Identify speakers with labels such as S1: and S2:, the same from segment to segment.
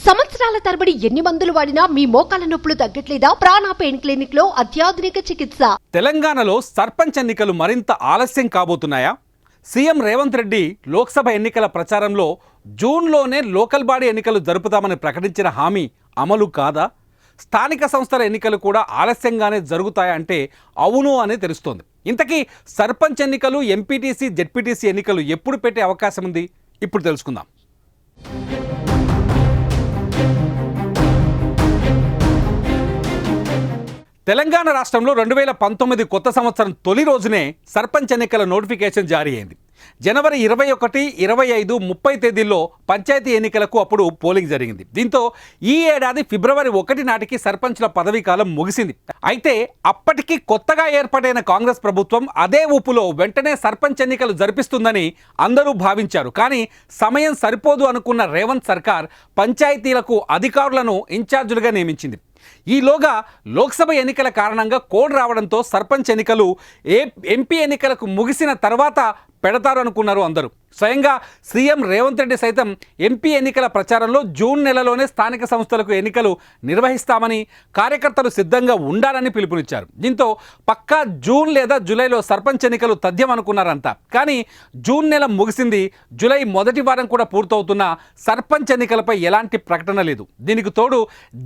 S1: సంవత్సరాల తరబడి ఎన్ని మందులు వాడినా మీ మోకాల నొప్పులు తగ్గట్లేదా? ప్రాణ పెయిన్ క్లినిక్ లో అత్యాధునిక చికిత్స.
S2: తెలంగాణలో సర్పంచ్ ఎన్నికలు మరింత ఆలస్యం కాబోతున్నాయా? సీఎం రేవంత్ రెడ్డి లోక్సభ ఎన్నికల ప్రచారంలో జూన్లోనే లోకల్ బాడీ ఎన్నికలు జరుపుతామని ప్రకటించిన హామీ అమలు కాదా? స్థానిక సంస్థల ఎన్నికలు కూడా ఆలస్యంగానే జరుగుతాయంటే అవును అని తెలుస్తోంది. ఇంతకీ సర్పంచ్ ఎన్నికలు, ఎంపీటీసీ, జెడ్పీటీసీ ఎన్నికలు ఎప్పుడు పెట్టే అవకాశం ఉంది? ఇప్పుడు తెలుసుకుందాం. తెలంగాణ రాష్ట్రంలో 2019 కొత్త సంవత్సరం తొలి రోజునే సర్పంచ్ ఎన్నికల నోటిఫికేషన్ జారీ అయింది. జనవరి 21, 25, 30 తేదీల్లో పంచాయతీ ఎన్నికలకు అప్పుడు పోలింగ్ జరిగింది. దీంతో ఈ ఏడాది ఫిబ్రవరి 1 నాటికి సర్పంచ్ల పదవీ కాలం ముగిసింది. అయితే అప్పటికి కొత్తగా ఏర్పడిన కాంగ్రెస్ ప్రభుత్వం అదే ఊపులో వెంటనే సర్పంచ్ ఎన్నికలు జరిపిస్తుందని అందరూ భావించారు. కానీ సమయం సరిపోదు అనుకున్న రేవంత్ సర్కార్ పంచాయతీలకు అధికారులను ఇన్ఛార్జీలుగా నియమించింది. ఈలోగా లోక్సభ ఎన్నికల కారణంగా కోడ్ రావడంతో సర్పంచ్ ఎన్నికలు ఎంపీ ఎన్నికలకు ముగిసిన తర్వాత పెడతారు అనుకున్నారు అందరూ. స్వయంగా సీఎం రేవంత్ రెడ్డి సైతం ఎంపీ ఎన్నికల ప్రచారంలో జూన్ నెలలోనే స్థానిక సంస్థలకు ఎన్నికలు నిర్వహిస్తామని, కార్యకర్తలు సిద్ధంగా ఉండాలని పిలుపునిచ్చారు. దీంతో పక్కా జూన్ లేదా జూలైలో సర్పంచ్ ఎన్నికలు తథ్యం అనుకున్నారంతా. కానీ జూన్ నెల ముగిసింది, జూలై మొదటి వారం కూడా పూర్తవుతున్న సర్పంచ్ ఎన్నికలపై ఎలాంటి ప్రకటన లేదు. దీనికి తోడు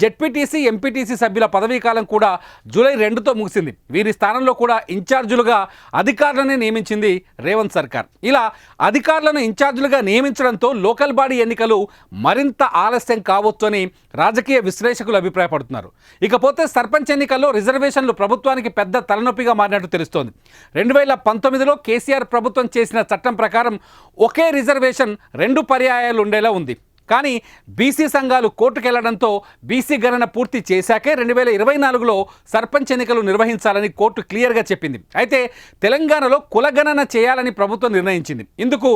S2: జెడ్పీటీసీ, ఎంపీటీసీ సభ్యుల పదవీ కాలం కూడా జూలై 2తో ముగిసింది. వీరి స్థానంలో కూడా ఇన్ఛార్జీలుగా అధికారులనే నియమించింది రేవంత్ సర్కార్. ఇలా అధికారులను ఇన్ఛార్జీలుగా నియమించడంతో లోకల్ బాడీ ఎన్నికలు మరింత ఆలస్యం కావచ్చు అని రాజకీయ విశ్లేషకులు అభిప్రాయపడుతున్నారు. ఇకపోతే సర్పంచ్ ఎన్నికల్లో రిజర్వేషన్లు ప్రభుత్వానికి పెద్ద తలనొప్పిగా మారినట్టు తెలుస్తోంది. 2019లో కేసీఆర్ ప్రభుత్వం చేసిన చట్టం ప్రకారం ఒకే రిజర్వేషన్ 2 పర్యాయాలు ఉండేలా ఉంది. కానీ బీసీ సంఘాలు కోర్టుకెళ్లడంతో బీసీ గణన పూర్తి చేశాకే 2024లో సర్పంచ్ ఎన్నికలు నిర్వహించాలని కోర్టు క్లియర్గా చెప్పింది. అయితే తెలంగాణలో కులగణన చేయాలని ప్రభుత్వం నిర్ణయించింది. ఇందుకు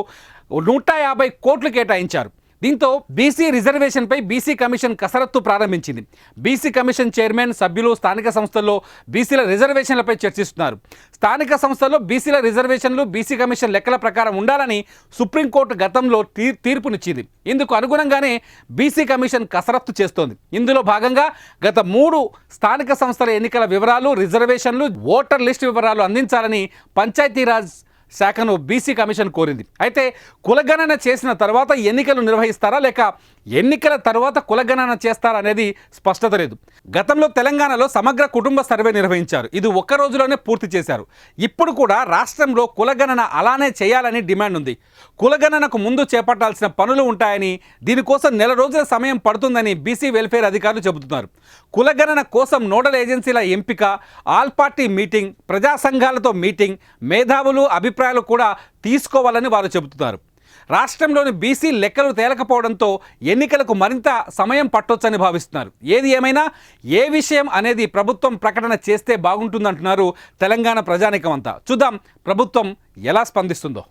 S2: 150 కోట్లు కేటాయించారు. దీంతో బీసీ రిజర్వేషన్పై బీసీ కమిషన్ కసరత్తు ప్రారంభించింది. బీసీ కమిషన్ చైర్మన్, సభ్యులు స్థానిక సంస్థల్లో బీసీల రిజర్వేషన్లపై చర్చిస్తున్నారు. స్థానిక సంస్థల్లో బీసీల రిజర్వేషన్లు బీసీ కమిషన్ లెక్కల ప్రకారం ఉండాలని సుప్రీంకోర్టు గతంలో తీర్పునిచ్చింది. ఇందుకు అనుగుణంగానే బీసీ కమిషన్ కసరత్తు చేస్తోంది. ఇందులో భాగంగా గత 3 స్థానిక సంస్థల ఎన్నికల వివరాలు, రిజర్వేషన్లు, ఓటర్ లిస్టు వివరాలు అందించాలని పంచాయతీరాజ్ శాఖను బీసీ కమిషన్ కోరింది. అయితే కులగణన చేసిన తర్వాత ఎన్నికలు నిర్వహిస్తారా లేక ఎన్నికల తర్వాత కులగణన చేస్తారా అనేది స్పష్టత లేదు. గతంలో తెలంగాణలో సమగ్ర కుటుంబ సర్వే నిర్వహించారు. ఇది ఒక్క రోజులోనే పూర్తి చేశారు. ఇప్పుడు కూడా రాష్ట్రంలో కులగణన అలానే చేయాలని డిమాండ్ ఉంది. కులగణనకు ముందు చేపట్టాల్సిన పనులు ఉంటాయని, దీనికోసం నెల రోజుల సమయం పడుతుందని బీసీ వెల్ఫేర్ అధికారులు చెబుతున్నారు. కులగణన కోసం నోడల్ ఏజెన్సీల ఎంపిక, ఆల్ పార్టీ మీటింగ్, ప్రజా సంఘాలతో మీటింగ్, మేధావులు అభిప్రాయాలు కూడా తీసుకోవాలని వారు చెబుతున్నారు. రాష్ట్రంలోని బీసీ లెక్కలు తేలకపోవడంతో ఎన్నికలకు మరింత సమయం పట్టొచ్చని భావిస్తున్నారు. ఏది ఏమైనా ఏ విషయం అనేది ప్రభుత్వం ప్రకటన చేస్తే బాగుంటుందంటున్నారు తెలంగాణ ప్రజానీకం అంతా. చూద్దాం ప్రభుత్వం ఎలా స్పందిస్తుందో.